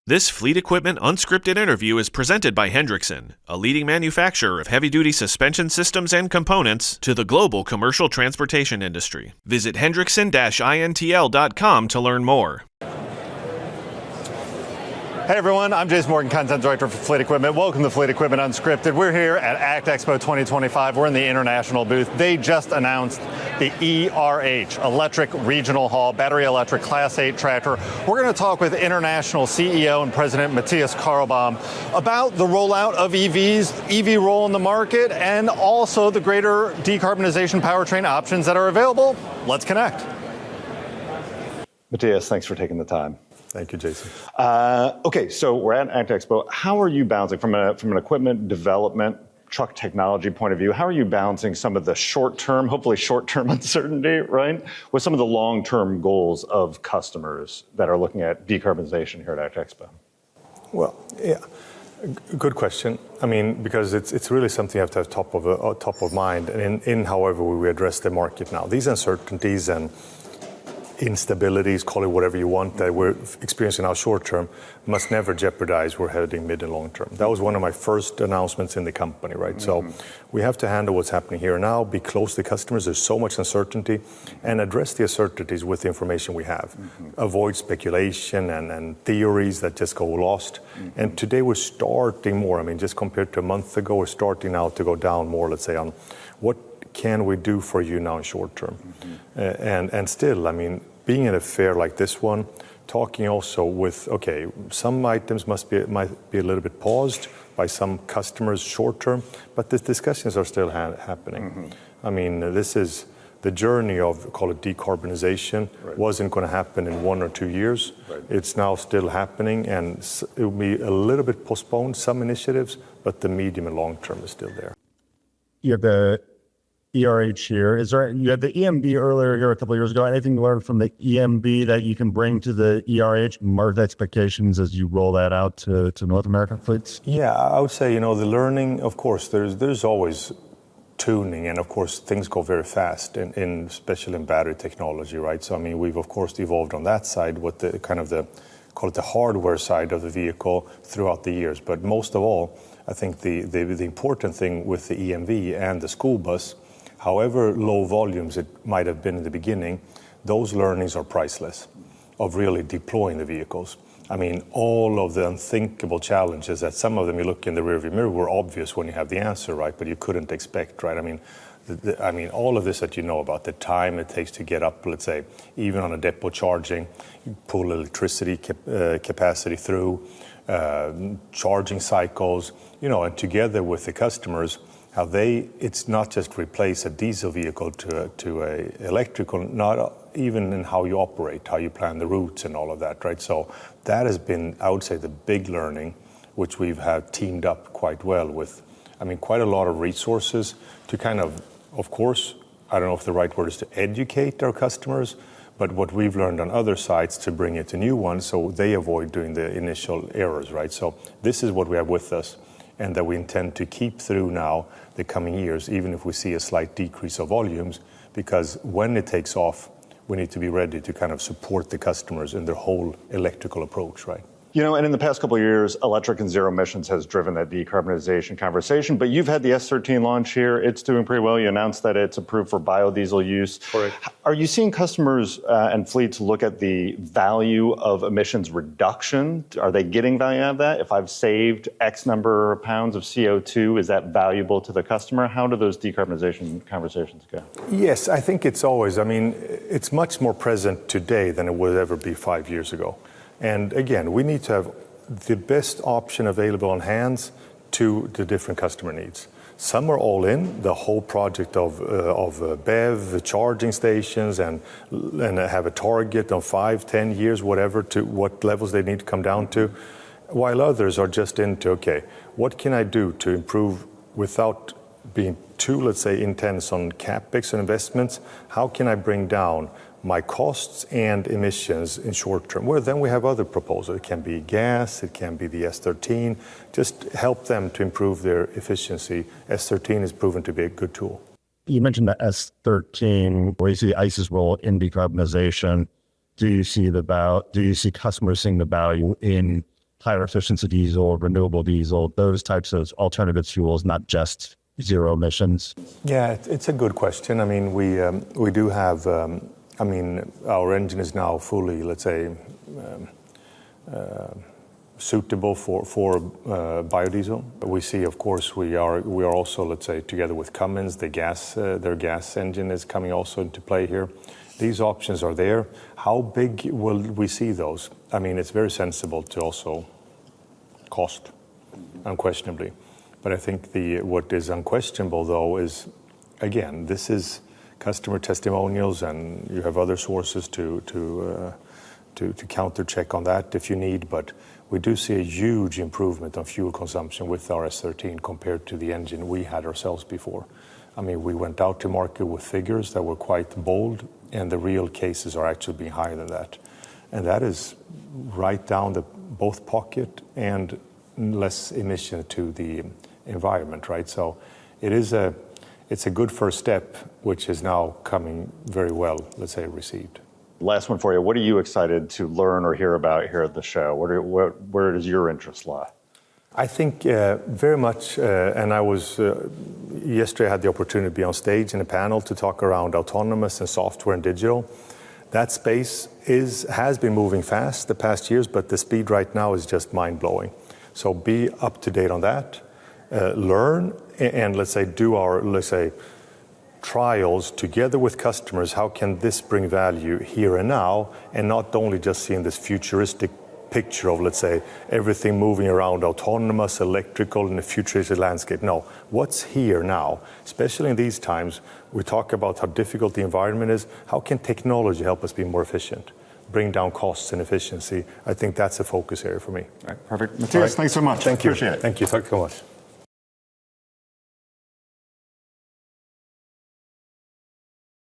This Fleet Equipment Unscripted interview is presented by Hendrickson, a leading manufacturer of heavy-duty suspension systems and components to the global commercial transportation industry. Visit hendrickson-intl.com to learn more. Hey everyone, I'm Jason Morgan, Content Director for Fleet Equipment. Welcome to Fleet Equipment Unscripted. We're here at ACT Expo 2025. We're in the international booth. They just announced the ERH, Electric Regional Haul, Battery Electric Class 8 Tractor. We're going to talk with International CEO and President Matthias Carlbaum about the rollout of EVs, EV role in the market, and also the greater decarbonization powertrain options that are available. Let's connect. Matthias, thanks for taking the time. Thank you, Jason. Okay, so we're at ACT Expo. How are you balancing, from an equipment development, truck technology point of view, how are you balancing some of the short-term, hopefully short-term uncertainty, right, with some of the long-term goals of customers that are looking at decarbonization here at ACT Expo? Well, yeah, good question. I mean, because it's really something you have to have top of mind in however we address the market now. These uncertainties and instabilities, call it whatever you want, that we're experiencing now short term must never jeopardize we're heading mid and long term. That was one of my first announcements in the company, right? Mm-hmm. So we have to handle what's happening here now, be close to customers, there's so much uncertainty, and address the uncertainties with the information we have. Mm-hmm. Avoid speculation and theories that just go lost. Mm-hmm. And today we're starting more, I mean, just compared to a month ago, we're starting now to go down more, let's say, on what can we do for you now in short term? Mm-hmm. And still, I mean, being at a fair like this one, talking also with, okay, some items might be a little bit paused by some customers short term, but the discussions are still happening. Mm-hmm. I mean, this is the journey of, call it decarbonization, right. Wasn't going to happen in 1 or 2 years. Right. It's now still happening, and it will be a little bit postponed, some initiatives, but the medium and long term is still there. You have the ERH here. You had the EMB earlier here a couple of years ago. Anything to learn from the EMB that you can bring to the ERH, market expectations as you roll that out to North American fleets? Yeah, I would say, the learning, of course, there's always tuning, and of course things go very fast, especially in battery technology, right? So I mean, we've of course evolved on that side with the kind of call it the hardware side of the vehicle throughout the years. But most of all, I think the important thing with the EMV and the school bus, however low volumes it might have been in the beginning, those learnings are priceless of really deploying the vehicles. I mean, all of the unthinkable challenges that some of them you look in the rearview mirror were obvious when you have the answer, right? But you couldn't expect, right? I mean, all of this that you know about, the time it takes to get up, let's say, even on a depot charging, you pull electricity capacity through, charging cycles, and together with the customers, how it's not just replace a diesel vehicle to a electrical, not even in how you operate, how you plan the routes and all of that, right? So that has been, I would say, the big learning, which we've had teamed up quite well with, quite a lot of resources to kind of course, I don't know if the right word is to educate our customers, but what we've learned on other sites to bring it to new ones so they avoid doing the initial errors, right? So this is what we have with us, and that we intend to keep through now the coming years, even if we see a slight decrease of volumes, because when it takes off, we need to be ready to kind of support the customers in their whole electrical approach, right? And in the past couple of years, electric and zero emissions has driven that decarbonization conversation, but you've had the S13 launch here. It's doing pretty well. You announced that it's approved for biodiesel use. Correct. Are you seeing customers and fleets look at the value of emissions reduction? Are they getting value out of that? If I've saved X number of pounds of CO2, is that valuable to the customer? How do those decarbonization conversations go? Yes, I think it's always, it's much more present today than it would ever be 5 years ago. And again, we need to have the best option available on hands to the different customer needs. Some are all in, the whole project of BEV, charging stations, and have a target of 5, 10 years, whatever, to what levels they need to come down to, while others are just into, okay, what can I do to improve without being too, let's say, intense on CapEx and investments? How can I bring down my costs and emissions in short term? Well, then we have other proposals. It can be gas, it can be the S13, just help them to improve their efficiency. S13 is proven to be a good tool. You mentioned the S13, where you see ICE's role in decarbonization. Do you see customers seeing the value in higher efficiency diesel, renewable diesel, those types of alternative fuels, not just zero emissions? Yeah, it's a good question. I mean, we do have, our engine is now fully, let's say, suitable for biodiesel. We see, of course, we are also, let's say, together with Cummins, their gas engine is coming also into play here. These options are there. How big will we see those? I mean, it's very sensible to also cost, unquestionably. But I think what is unquestionable, though, is, again, this is customer testimonials, and you have other sources to counter check on that if you need. But we do see a huge improvement on fuel consumption with our S13 compared to the engine we had ourselves before. I mean, we went out to market with figures that were quite bold, and the real cases are actually being higher than that. And that is right down both pocket and less emission to the environment, right? So it's a good first step, which is now coming very well, let's say, received. Last one for you. What are you excited to learn or hear about here at the show? Where does your interest lie? I think very much, and I was, yesterday I had the opportunity to be on stage in a panel to talk around autonomous and software and digital. That space has been moving fast the past years, but the speed right now is just mind-blowing. So be up to date on that, learn, and let's say do our, trials together with customers. How can this bring value here and now, and not only just seeing this futuristic picture of, let's say, everything moving around autonomous, electrical, in a futuristic landscape. No, what's here now? Especially in these times, we talk about how difficult the environment is. How can technology help us be more efficient, bring down costs and efficiency? I think that's a focus area for me. All right, perfect. Matthias, thanks so much. Thank you. Appreciate it. Thank you. Thank you so much.